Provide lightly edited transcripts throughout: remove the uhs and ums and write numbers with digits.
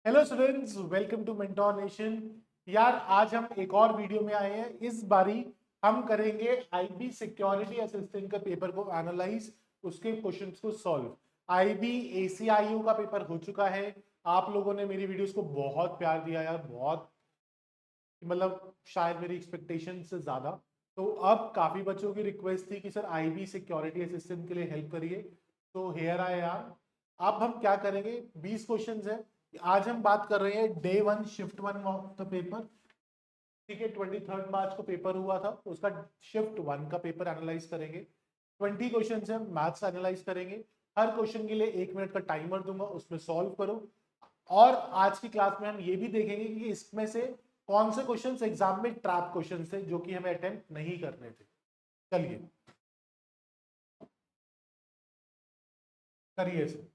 Hello students, welcome to Mentor Nation. यार आज हम एक और वीडियो में आए हैं। इस बारी हम करेंगे आईबी सिक्योरिटी असिस्टेंट का पेपर को एनालाइज, उसके क्वेश्चंस को सॉल्व। आईबी एसीआईयू का पेपर हो चुका है। आप लोगों ने मेरी वीडियोस को बहुत प्यार दिया यार, बहुत मतलब शायद मेरी एक्सपेक्टेशन से ज्यादा। तो अब काफी बच्चों की रिक्वेस्ट थी कि सर आईबी सिक्योरिटी असिस्टेंट के लिए हेल्प करिए, तो हेयर आए यार। अब हम क्या करेंगे, 20 क्वेश्चंस है। आज हम बात कर रहे हैं day 1 shift 1 of the paper. ठीक है, 23 मार्च को पेपर हुआ था, तो उसका शिफ्ट 1 का पेपर एनालाइज करेंगे। 20 क्वेश्चन है, मैथ्स एनालाइज करेंगे। हर क्वेश्चन के लिए 1 मिनट का टाइमर दूंगा, उसमें सॉल्व करो। और आज की क्लास में हम ये भी देखेंगे कि इसमें से कौन से क्वेश्चंस एग्जाम में ट्रैप क्वेश्चंस थे जो कि हमें अटेम्प्ट नहीं करने थे। चलिए करिए इसे।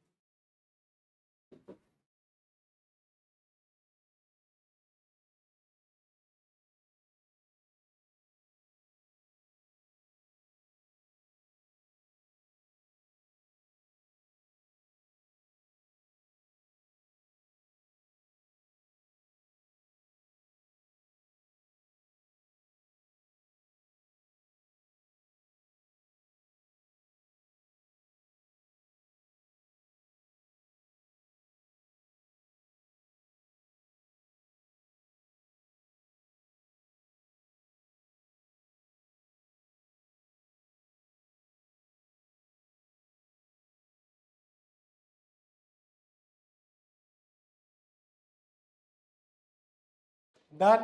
डन,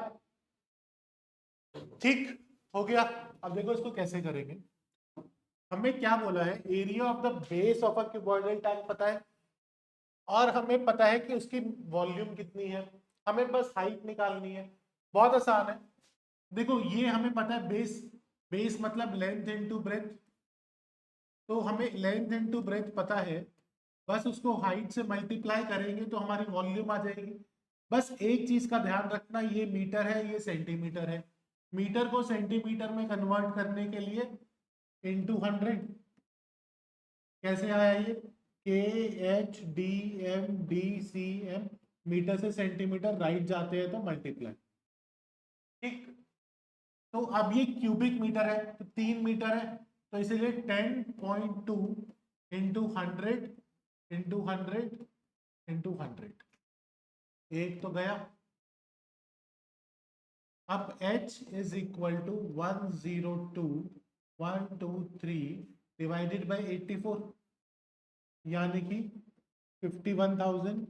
ठीक हो गया। अब देखो इसको कैसे करेंगे। हमें क्या बोला है, area of the base of a cuboidal tank पता है, और हमें पता है कि उसकी वॉल्यूम कितनी है। हमें बस हाइट निकालनी है, बहुत आसान है। देखो ये हमें पता है, बेस बेस मतलब लेंथ इनटू ब्रेथ। तो हमें लेंथ इनटू ब्रेथ पता है, बस उसको हाइट से मल्टीप्लाई करेंगे तो हमारी वॉल्यूम आ जाएगी। बस एक चीज का ध्यान रखना, ये मीटर है, ये सेंटीमीटर है। मीटर को सेंटीमीटर में कन्वर्ट करने के लिए इंटू 100। कैसे आया ये, K H D M D C M. Metre से सेंटीमीटर राइट जाते हैं तो मल्टीप्लाई। ठीक, तो अब ये क्यूबिक मीटर है, तो 3 मीटर है, तो इसीलिए 10.2 इंटू 100 इंटू 100 इंटू 100। एक तो गया। अब h is equal to 102.123 divided by 84, यानी कि 51,000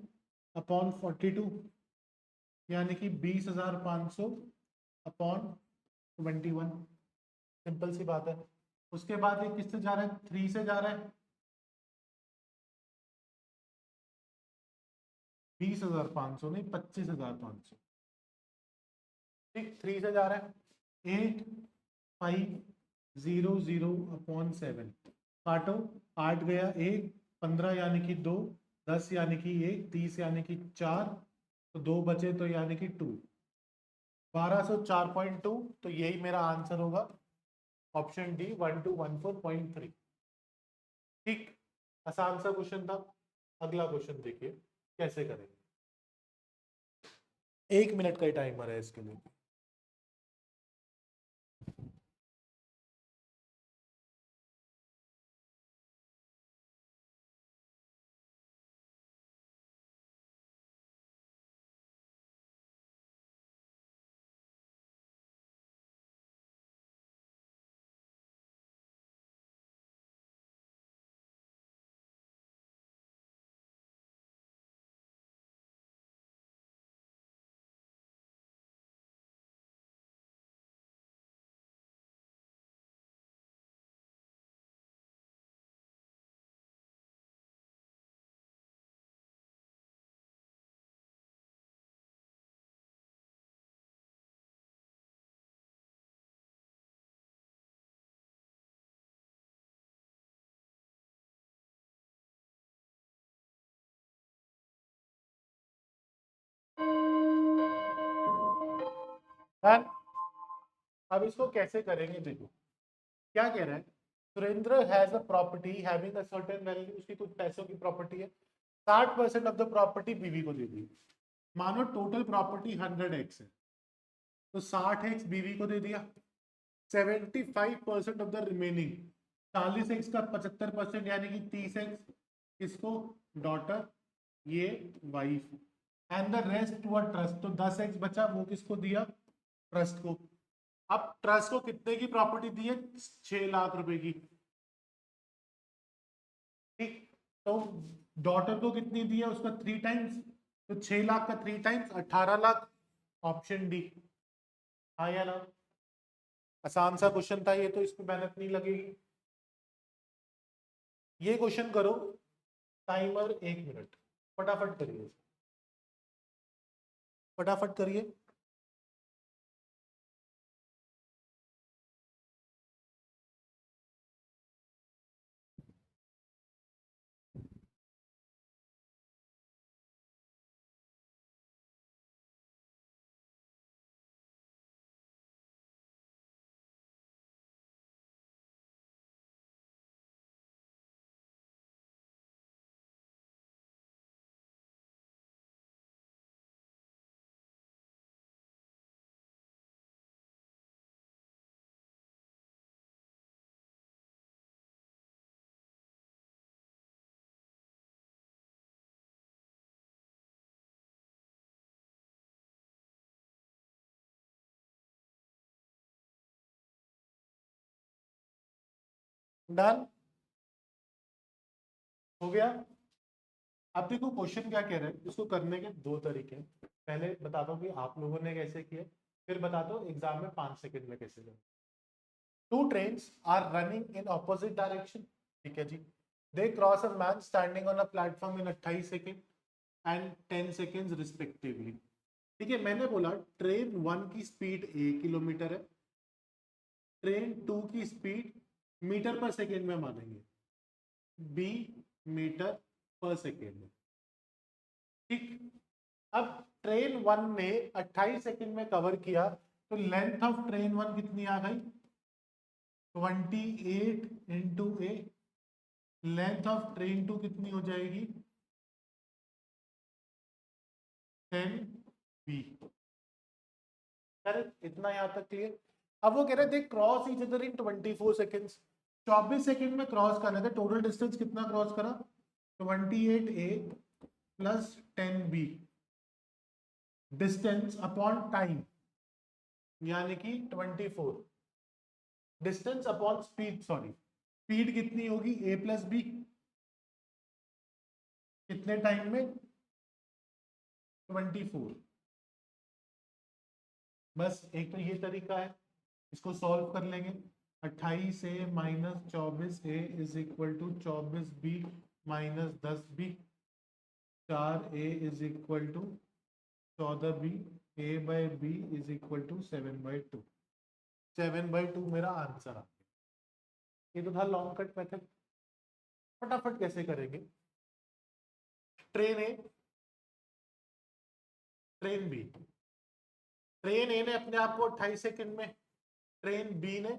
अपॉन 42, यानी कि 20,500 अपॉन 21। सिंपल सी बात है। उसके बाद ये किससे जा रहा है, 3 से जा रहा है। 20,500 नहीं, 25,500। ठीक, 3 से जा रहा है। 8,500 अपॉन 7, काटो। 8 गया 1, 15 यानी कि 2, 10 यानी कि 1, 30 यानी कि 4, तो 2 बचे तो यानी कि 2। 1204.2, तो यही मेरा आंसर होगा, ऑप्शन डी 1214.3। ठीक, आसान सा क्वेश्चन था। अगला क्वेश्चन देखिए कैसे करेंगे। 1 मिनट का ही टाइमर है इसके लिए। डन। अब इसको कैसे करेंगे, देखो क्या कह रहा है। Surendra has a property having a certain value, उसकी कुछ पैसों की प्रॉपर्टी है। 60% ऑफ द प्रॉपर्टी बीवी को दे दी। मानो टोटल प्रॉपर्टी 100x है, तो 60x बीवी को दे दिया, 75% ऑफ द रिमेनिंग 40x का 75% यानी कि 30x इसको डॉटर, ये wife, and the rest to a trust, तो 10x बचा, वो किसको दिया, ट्रस्ट को। अब ट्रस्ट को कितने की प्रॉपर्टी दी है, 6 लाख रुपए की, ठीक। तो डॉटर को कितनी दी है, उसका 3 टाइम्स, तो 6 लाख का 3 टाइम्स 18 लाख, ऑप्शन डी। हाँ या ना, आसान सा क्वेश्चन था ये, तो इसमें मेहनत नहीं लगेगी। ये क्वेश्चन करो, टाइमर 1 मिनट, फटाफट करिए, फटाफट करिए। डन हो गया। अब देखो क्वेश्चन क्या कह रहा है, इसको करने के दो तरीके हैं। पहले बता दो कि आप लोगों ने कैसे किए, फिर बता दो एग्जाम में 5 सेकंड में कैसे करें। 2 trains are running in opposite direction, ठीक है जी। They cross a man standing on a platform in 28 seconds and 10 seconds respectively, ठीक है। मैंने बोला ट्रेन 1 की स्पीड 1 किलोमीटर है, ट्रेन 2 की स्पीड मीटर पर सेकेंड में मानेंगे, बी मीटर पर सेकेंड में, ठीक। अब ट्रेन 1 ने 28 सेकंड में कवर किया, तो लेंथ ऑफ ट्रेन 1 कितनी आ गई, 28 into A, length of train 2 कितनी हो जाएगी, 10 बी। इतना यहां तक क्लियर। अब वो कह रहे थे cross each other in 24 seconds, 24 second में क्रॉस करना था, टोटल डिस्टेंस कितना क्रॉस करा, 28 A plus 10 B, distance upon time यानी कि 24, distance upon speed, sorry speed कितनी होगी ए प्लस बी, कितने टाइम में, 24। बस एक तो ये तरीका है, इसको सॉल्व कर लेंगे। 28 A minus 24 A is equal to 24 B minus 10 B, 4 A is equal to 14 B, A by B is equal to 7/2, 7/2 मेरा आंसर आ गया। ये तो था लॉन्ग कट मेथड। फटाफट कैसे करेंगे, ट्रेन ए, ट्रेन बी, ट्रेन ए ने अपने आप को 28 सेकंड में, ट्रेन बी ने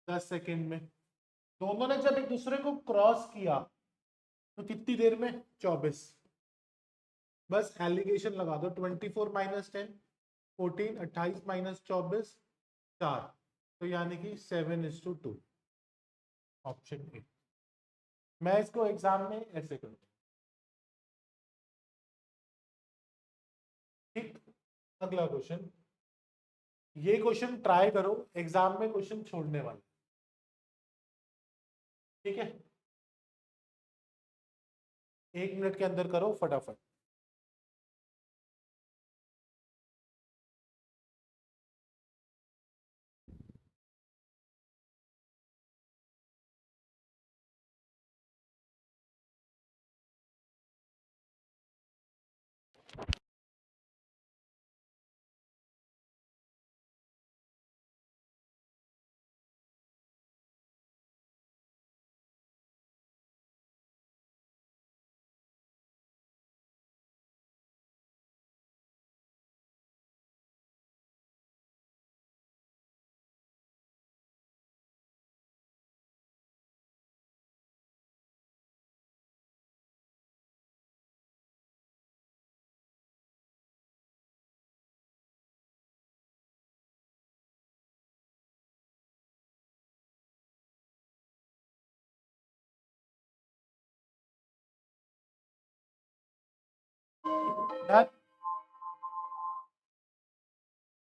10 सेकंड में, दोनों ने जब एक दूसरे को क्रॉस किया तो कितनी देर में, 24। बस एलिगेशन लगा दो, 24 माइनस 10 14, 28 माइनस 24 4, तो यानी कि 7:2, ऑप्शन ए। मैं इसको एग्जाम में ऐसे करूँ, ठीक। अगला क्वेश्चन, ये क्वेश्चन ट्राई करो, एग्जाम में क्वेश्चन छोड़ने वाले, ठीक है। 1 मिनट के अंदर करो फटाफट।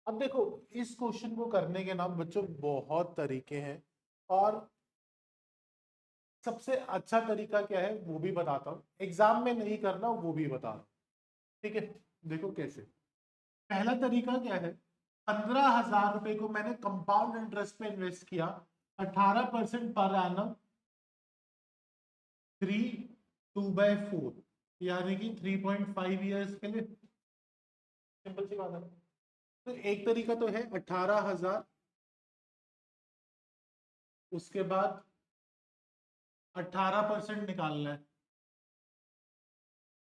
अब देखो, इस क्वेश्चन को करने के ना बच्चों बहुत तरीके हैं, और सबसे अच्छा तरीका क्या है वो भी बताता हूँ, एग्जाम में नहीं करना वो भी बता रहा हूँ। ठीक है, देखो कैसे। पहला तरीका क्या है, 15,000 रुपए को मैंने कंपाउंड इंटरेस्ट पे इन्वेस्ट किया, 18% पर एनम, 3/2/4 यानी कि 3.5 ईयर्स के लिए। सिंपल सी बात है। तो एक तरीका तो है 18,000, उसके बाद 18% निकालना है,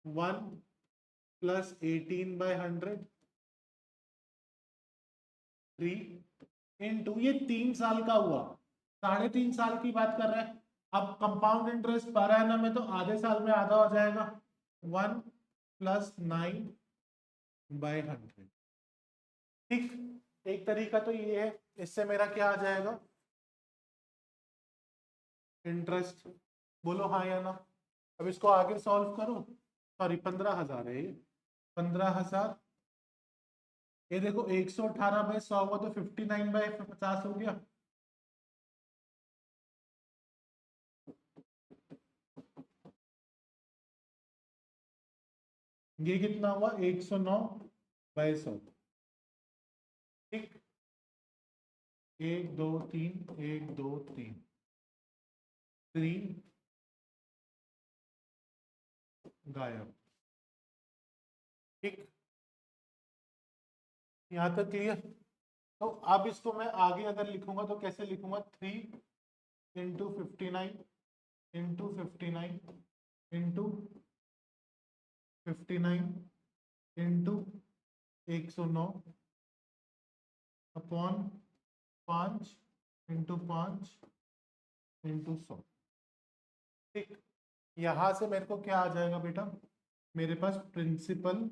1 + 18/100, 3 × ये 3 साल का हुआ, 3.5 साल की बात कर रहे हैं। अब कंपाउंड इंटरेस्ट पर एनम है तो आधे साल में आधा हो जाएगा, 1 + 9/100। ठीक, एक तरीका तो ये है, इससे मेरा क्या आ जाएगा, इंटरेस्ट। बोलो हाँ या ना। अब इसको आगे सॉल्व करो, सॉरी 15,000 है ये, 15,000, ये देखो 118/100 हुआ तो 59/50 हो गया। ये कितना हुआ, 109/100। ठीक, 1 2 3, 1 2 3, 3 गायब। ठीक, यहाँ तक क्लियर। तो अब इसको मैं आगे अगर लिखूंगा तो कैसे लिखूंगा, 3 × 59 × 109/5 × 100। ठीक, यहां से मेरे को क्या आ जाएगा बेटा, मेरे पास प्रिंसिपल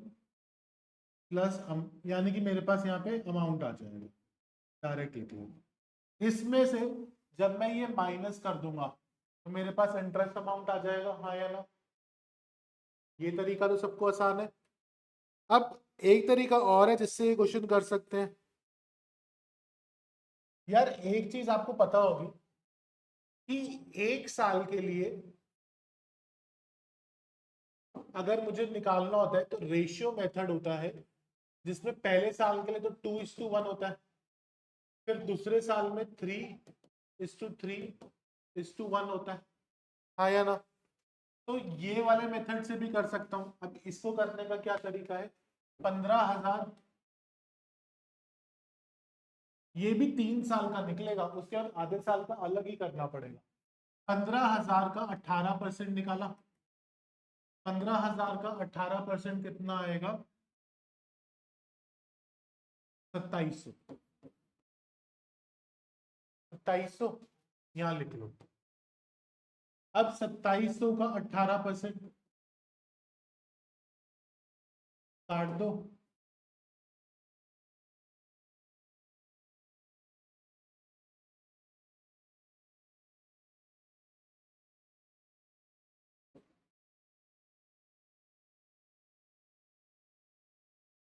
प्लस यानी कि मेरे पास यहाँ पे अमाउंट आ जाएगा, डायरेक्ट लिख। इसमें से जब मैं ये माइनस कर दूंगा तो मेरे पास इंटरेस्ट अमाउंट आ जाएगा, हाँ या ना। ये तरीका तो सबको आसान है। अब एक तरीका और है जिससे ये क्वेश्चन कर सकते हैं। यार एक चीज आपको पता होगी कि 1 साल के लिए अगर मुझे निकालना होता है तो रेशियो मेथड होता है, जिसमें पहले साल के लिए तो 2:1 होता है, फिर दूसरे साल में 3:3:1 होता है, हाँ या ना। तो ये वाले मेथड से भी कर सकता हूं। अब इसको करने का क्या तरीका है, 15,000, ये भी 3 साल का निकलेगा, उसके बाद आधे साल का अलग ही करना पड़ेगा। 15,000 का 18% निकाला, 15,000 का 18% कितना आएगा, 2700। 2700 यहां लिख लो। अब 2700 का 18% काट दो,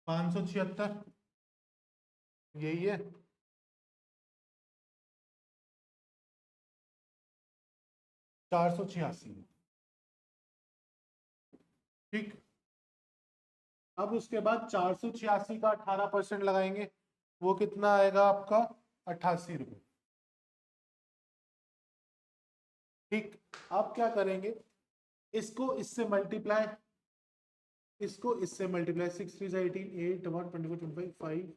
576, यही है। 486। ठीक, अब उसके बाद 486 का 18% लगाएंगे, वो कितना आएगा आपका, 88 रुपये। ठीक, अब क्या करेंगे, इसको इससे मल्टीप्लाई, इसको इससे मल्टीप्लाई, 6 3 18, 8 1 24 25 5,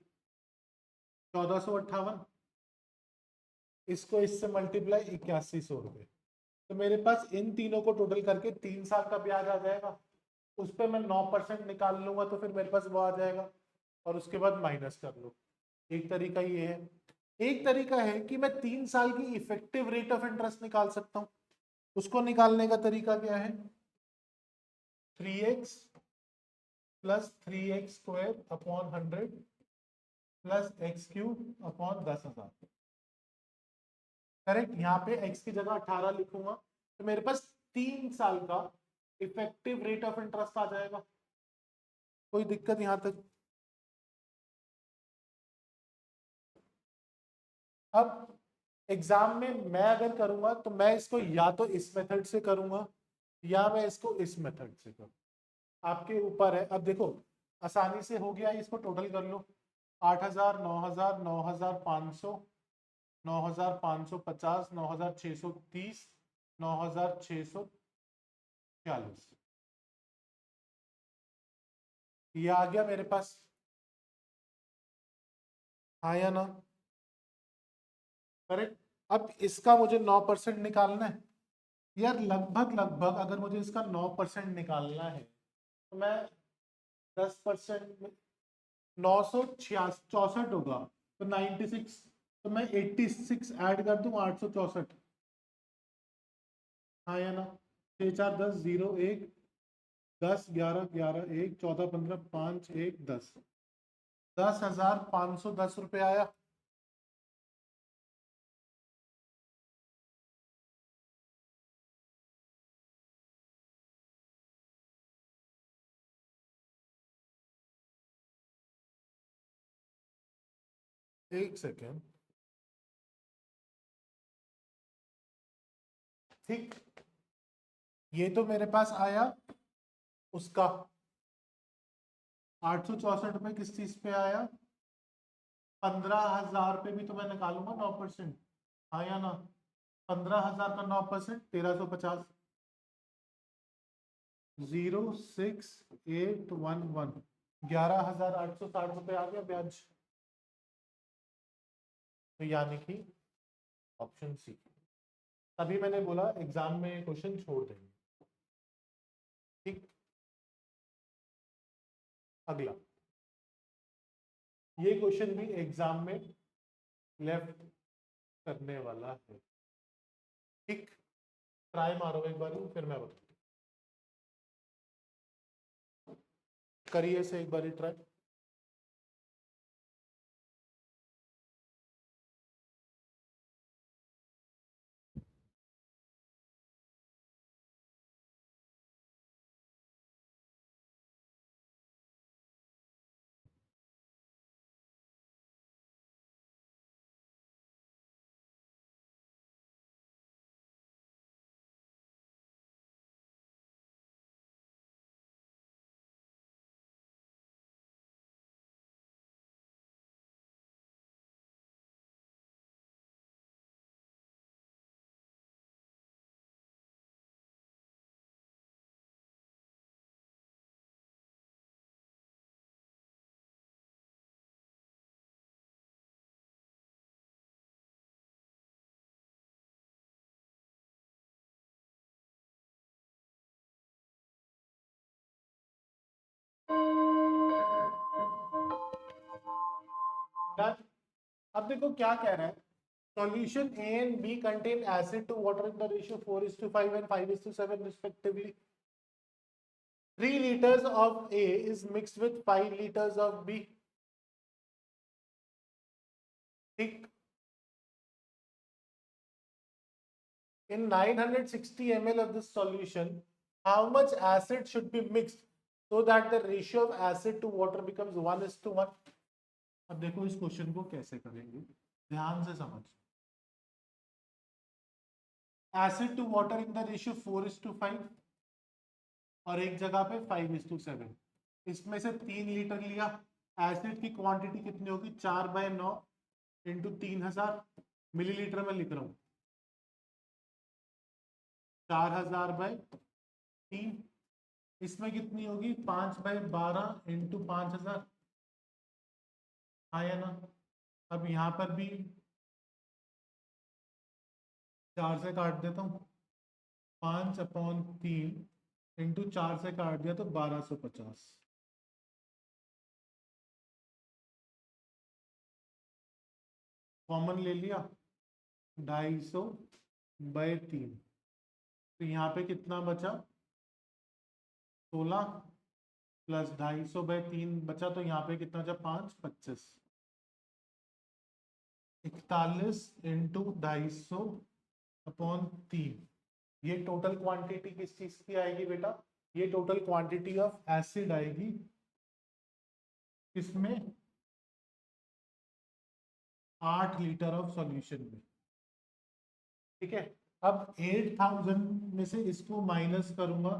1458, इसको इससे मल्टीप्लाई 8100 रुपये। तो मेरे पास इन तीनों को टोटल करके 3 साल का ब्याज आ जाएगा, उस पर मैं 9% निकाल लूंगा तो फिर मेरे पास वो आ जाएगा, और उसके बाद माइनस कर लो। एक तरीका ये है। एक तरीका है कि मैं 3 साल की इफेक्टिव रेट ऑफ इंटरेस्ट निकाल सकता हूँ। उसको निकालने का तरीका क्या है, 3x + 3x² / 100 + x³ / 10,000। करेक्ट, यहाँ पे x की जगह 18 लिखूंगा तो मेरे पास 3 साल का इफेक्टिव रेट ऑफ इंटरेस्ट आ जाएगा। कोई दिक्कत यहाँ तक? अब एग्जाम में मैं अगर करूंगा तो मैं इसको या तो इस मेथड से करूंगा या मैं इसको इस मेथड से करूँ, आपके ऊपर है। अब देखो आसानी से हो गया, इसको टोटल कर लो। 8,000, 9,000, 9,500, 9,550, 9,630, 9,640, ये आ गया मेरे पास, हाँ या ना? करेक्ट। अब इसका मुझे 9% निकालना है यार, लगभग लगभग अगर मुझे इसका 9% निकालना है तो मैं 10% में 964 होगा, तो 96, तो मैं 86 ऐड कर दूं, 864, हाँ या ना? 6 4 10 0 1 10 11 11 1 14 15 5 1 10, 10,510 रुपये आया। एक सेकेंड, ठीक, ये तो मेरे पास आया उसका 864 रुपये, किस चीज पे आया? 15,000 पे भी तो मैं निकालूंगा 9%, हाँ या ना? 15,000 का 9% 1,350, 06811, 11,860 रुपये आ गया ब्याज। तो यानी कि ऑप्शन सी, तभी मैंने बोला एग्जाम में क्वेश्चन छोड़ देंगे। ठीक, अगला, ये क्वेश्चन भी एग्जाम में लेफ्ट करने वाला है। ठीक, ट्राई मारो एक बार, फिर मैं बताऊँ, करिए से एक बार ट्राई। अब देखो क्या कह रहा है, solution A and B contain acid to water in the ratio 4:5 and 5:7 respectively. 3 liters of A is mixed with 5 liters of B. ठीक, in 960 ml of this solution, how much acid should be mixed so that the ratio of acid to water becomes 1:1? अब देखो इस question को कैसे करेंगे, ध्यान से समझ। Acid to water in the ratio 4:5 और एक जगह पे 5:7, इसमें से 3 लीटर लिया। एसिड की क्वांटिटी कितनी होगी? 4/9 इंटू 3,000 मिलीलीटर में लिख रहा हूँ, 4,000/3। इसमें कितनी होगी? 5/12 इंटू 5,000, हाँ या ना? अब यहाँ पर भी 4 से काट देता हूँ, 5/3 इंटू 4 से काट दिया तो 1,250। कॉमन ले लिया, 250/3, तो यहाँ पे कितना बचा? 16 प्लस 250/3 बचा, तो यहाँ पे कितना बचा? 5 25, 41 इंटू 250/3। ये टोटल क्वांटिटी किस चीज की आएगी बेटा? ये टोटल क्वांटिटी ऑफ एसिड आएगी, किसमें? 8 लीटर ऑफ सॉल्यूशन में। ठीक है, अब 8000 में से इसको माइनस करूंगा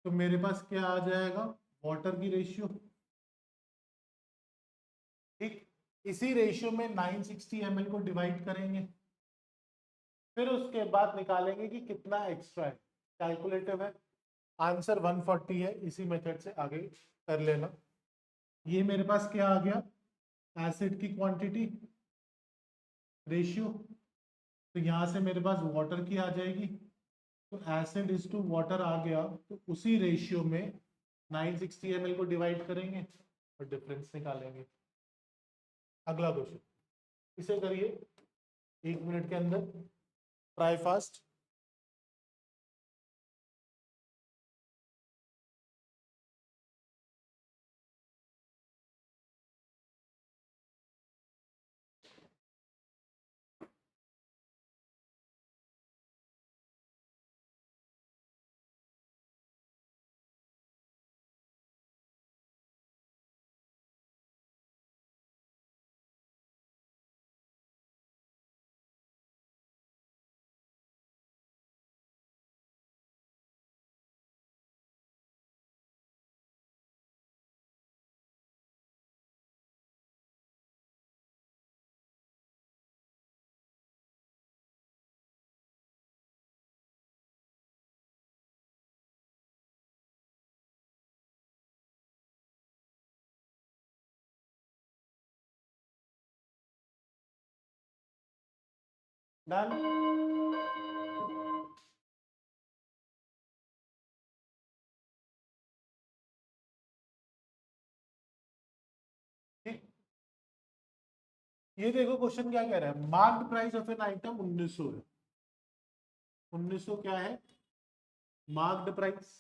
तो मेरे पास क्या आ जाएगा, वाटर की रेशियो। ठीक, इसी रेशियो में 960 ml को डिवाइड करेंगे, फिर उसके बाद निकालेंगे कि कितना एक्स्ट्रा है। कैलकुलेटिव है, आंसर 140 है, इसी मेथड से आगे कर लेना। ये मेरे पास क्या आ गया, एसिड की क्वांटिटी रेशियो, तो यहाँ से मेरे पास वाटर की आ जाएगी, तो एसिड इज टू वाटर आ गया, तो उसी रेशियो में 960 ml को डिवाइड करेंगे और डिफरेंस निकालेंगे। अगला क्वेश्चन, इसे करिए 1 मिनट के अंदर, ट्राई फास्ट। डन। ठीक, ये देखो क्वेश्चन क्या कह रहा है, marked price of an item 1900 है। 1900 क्या है, मार्क्ड प्राइस।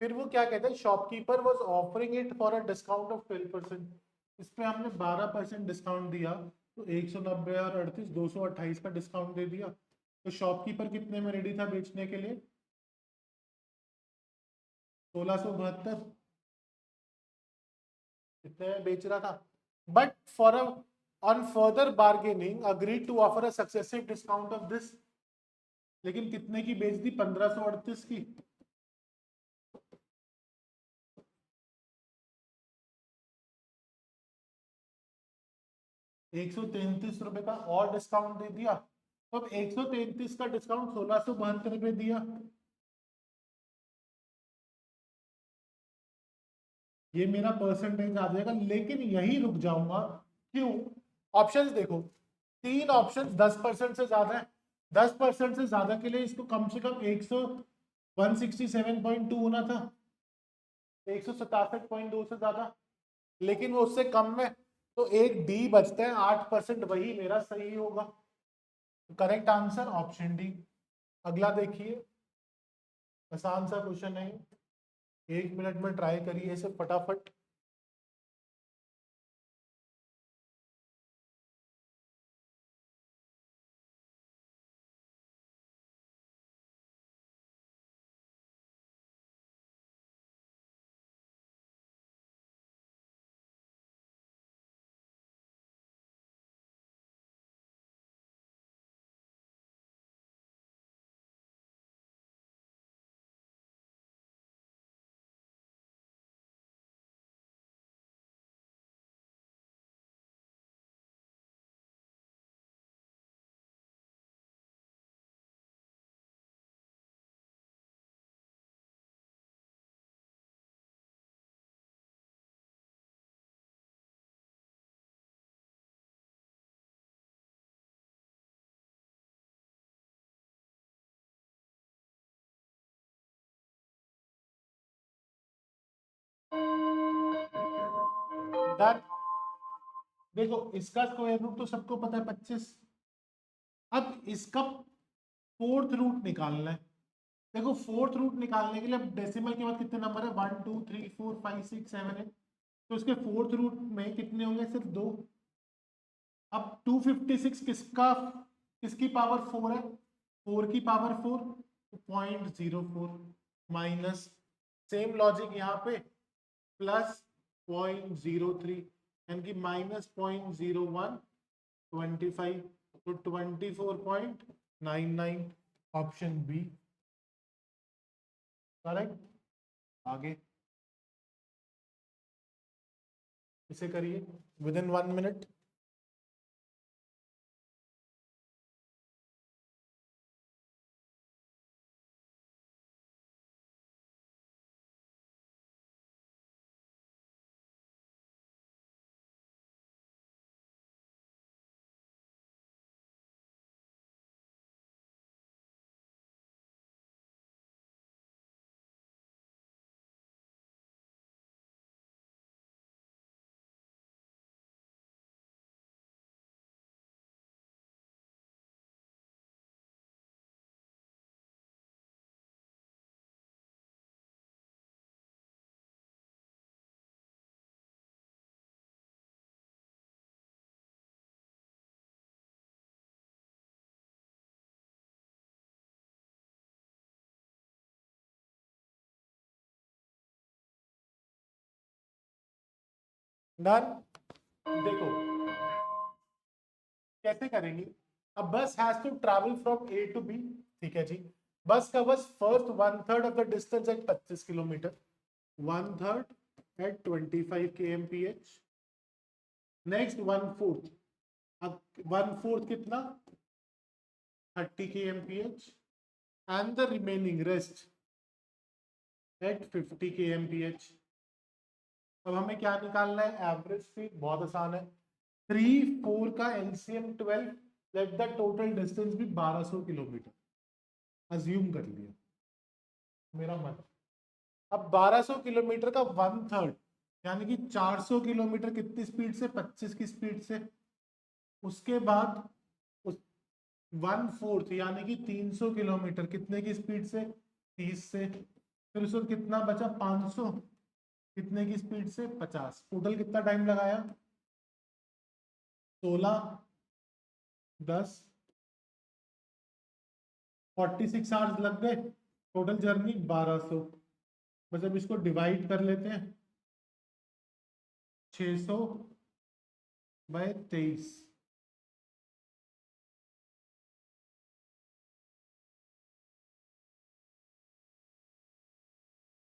फिर वो क्या कहते हैं, shopkeeper was offering it for a discount of 12%। इस पे हमने 12% डिस्काउंट दिया, तो 190 और 38 228 का डिस्काउंट दे दिया। तो शॉपकीपर कितने में रेडी था बेचने के लिए, 1672 कितने में बेच रहा था। But for on further bargaining agreed to offer a successive discount of this, लेकिन कितने की बेच दी, 1538 की। 133 रुपए का और डिस्काउंट दे दिया, तो अब 133 का डिस्काउंट 1672 पे दिया। ये मेरा परसेंटेज आ जाएगा, लेकिन यही रुक जाऊंगा। क्यों, ऑप्शंस देखो, तीन ऑप्शंस 10% से ज्यादा है। 10% से ज्यादा के लिए इसको कम से कम 167.2 होना था, 167.2 से ज्यादा, लेकिन वो उससे कम में, तो एक डी बचता है 8%, वही मेरा सही होगा। Correct answer option D. अगला देखिए, आसान सा क्वेश्चन है, 1 मिनट में ट्राई करिए इसे फटाफट। डन। देखो इसका स्क्वायर रूट तो सबको पता है 25। अब इसका फोर्थ रूट निकालना है। देखो फोर्थ रूट निकालने के लिए अब डेसिमल के बाद कितने नंबर है, 1 2 3 4 5 6 7 8, तो इसके फोर्थ रूट में कितने होंगे, सिर्फ 2। अब 256 किसकी पावर 4 है, 4 की पावर 4, 0.04 माइनस, सेम लॉजिक यहाँ पे, प्लस 0.03, यानी कि -0.01 25, तो 24.99 ऑप्शन बी करेक्ट। आगे इसे करिए विद इन 1 मिनट। डन। देखो कैसे करेंगे। अब bus has to travel from A to B, ठीक है जी। Bus covers first 1/3 of the distance at 25 kilometre, 1/3 at 25 kmph। Next 1/4, अब 1/4 कितना 30 kmph, and the remaining rest at 50 kmph। अब हमें क्या निकालना है, एवरेज स्पीड। बहुत आसान है, 3 4 का LCM 12, let the total distance भी 1200 किलोमीटर अज्यूम कर लिया मेरा मन। अब 1200 किलोमीटर का 1/3 यानी कि 400 किलोमीटर कितनी स्पीड से, 25 की स्पीड से। उसके बाद उस 1/4 यानी कि 300 किलोमीटर कितने की स्पीड से, 30 से। फिर उसको कितना बचा 500 कितने की स्पीड से, 50। टोटल कितना टाइम लगाया, 16 10 46 आवर्स लग गए। Total journey 1200। बस अब इसको डिवाइड कर लेते हैं, 600/23।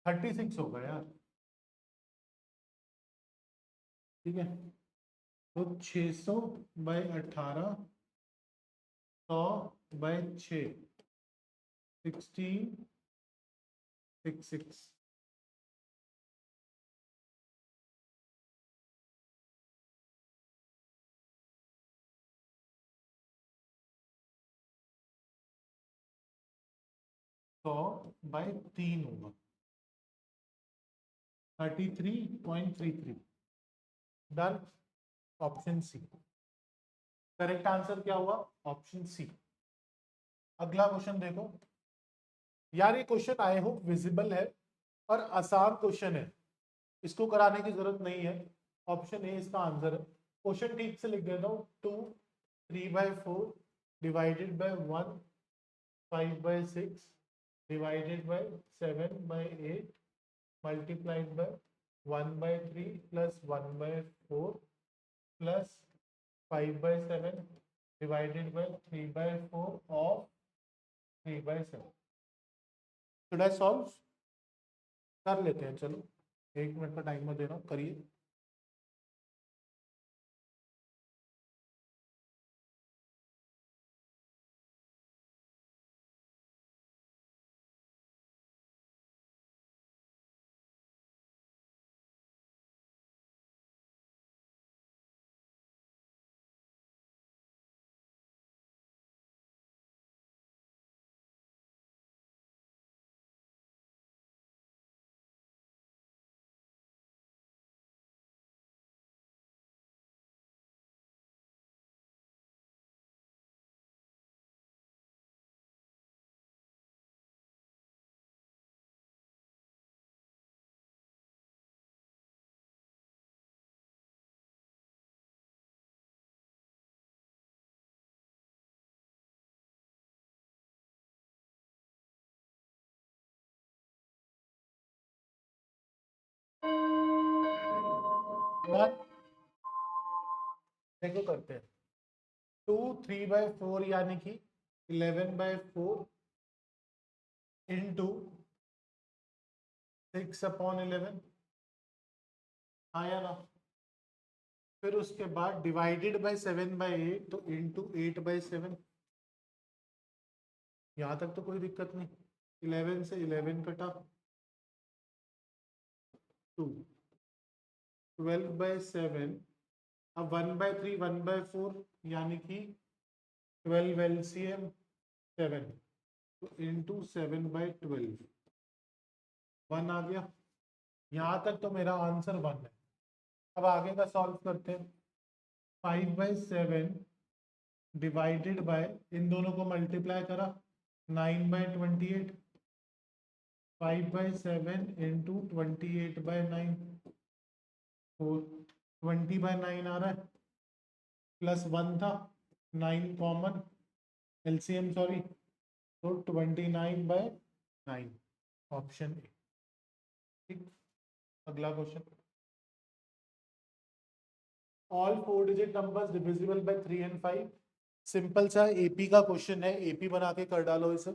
36 होगा यार, ठीक है। तो 600/18, 100/6, 1666। सौ बाय 3 होगा, 33.33। Done. Option C correct answer क्या हुआ, ऑप्शन सी। अगला क्वेश्चन देखो यार, ये क्वेश्चन आई होप विजिबल है और आसान क्वेश्चन है, इसको कराने की जरूरत नहीं है। ऑप्शन ए इसका आंसर है। क्वेश्चन ठीक से लिख देता हूँ, 2 3/4 divided by 1 5/6 divided by 7/8 multiplied by 1/3 plus 1/4 plus 5/7 divided by 3/4 of 3/7। Should I solve, कर लेते हैं चलो, 1 मिनट का टाइम में दे रहा हूँ, करिए। देखो करते हैं। 2 3/4 यानी कि 11/4 इंटू 6/11 आया ना। फिर उसके बाद डिवाइडेड बाय 7/8 तो इंटू 8/7। यहाँ तक तो कोई दिक्कत नहीं। 11 से 11 कटा 2 12/7। अब 1/3 1/4 यानी कि 12 LCM 7 तो इंटू 7/12 1 आ गया। यहाँ तक तो मेरा आंसर 1 है। अब आगे का सॉल्व करते हैं। 5/7 डिवाइडेड बाय, इन दोनों को मल्टीप्लाई करा 9/28। 5/7 इंटू 28/9 तो 20/9 आ रहा है, प्लस 1 था 9 कॉमन एलसीएम सॉरी, तो 29/9 ऑप्शन ए। ठीक, अगला question. All 4 digit numbers divisible by 3 and 5। Simple सा एपी का क्वेश्चन है, एपी बना के कर डालो इसे।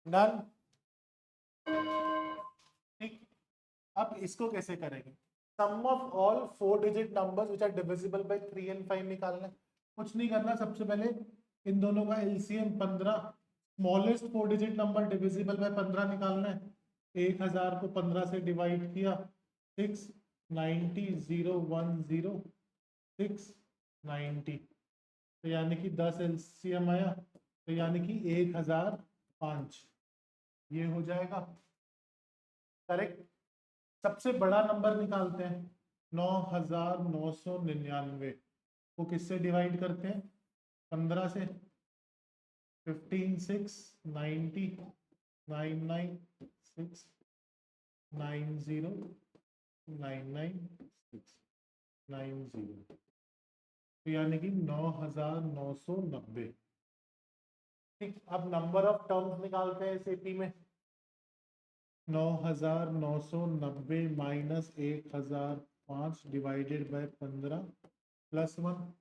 डन। ठीक, अब इसको कैसे करेंगे? Sum of all 4 digit numbers which are divisible by 3 and 5 निकालना है। कुछ नहीं करना, सबसे पहले इन दोनों का LCM 15, smallest 4 digit number divisible by 15 निकालना है। 1000 को 15 से डिवाइड किया 6 90 0 1 0 6 90, तो यानी कि 10 एलसीएम आया, तो यानी कि 1005 ये हो जाएगा करेक्ट। सबसे बड़ा नंबर निकालते हैं 9999 को किससे डिवाइड करते हैं? 15 से। 15 6 90 99 6 90 99 6 90, तो यानी कि 9990। ठीक, अब नंबर ऑफ टर्म्स निकालते हैं इस एपी में। 9990 minus 1005 divided by 15 plus 1।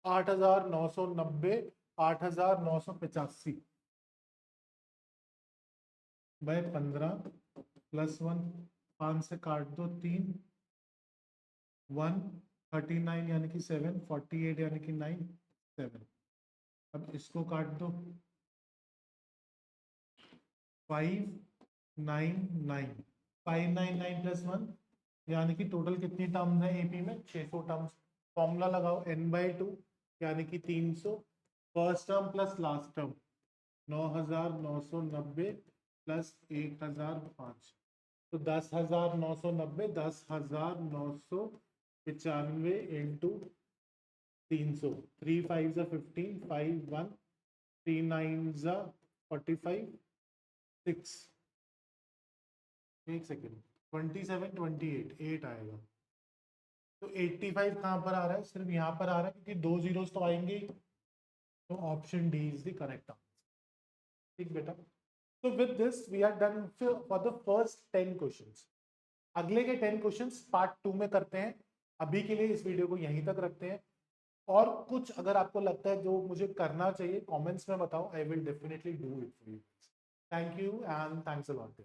8990 8985 by 15 plus 1। 5 से काट दो 3 1 39 यानी कि 7 48 यानी कि 9 7। अब इसको काट दो 599 599 प्लस 1 यानी कि टोटल कितनी टर्म्स है एपी में? 600 टर्म्स। फॉर्मूला लगाओ n/2 यानी कि 300। First term plus last term 9990 plus 1005, तो 10,990 10,995 इंटू 300। 3 5 15 5 1 3 9 45 6। एक सेकेंड, 27 28 8 आएगा। तो 85 कहाँ पर आ रहा है? सिर्फ यहाँ पर आ रहा है क्योंकि 2 जीरोस तो आएंगे ही। तो option D is the correct answer. ठीक बेटा, तो with this we are done for the first 10 questions. अगले के 10 क्वेश्चंस पार्ट 2 में करते हैं। अभी के लिए इस वीडियो को यहीं तक रखते हैं। और कुछ अगर आपको लगता है जो मुझे करना चाहिए कमेंट्स में बताओ, I will definitely do it for you. Thank you and thanks a lot.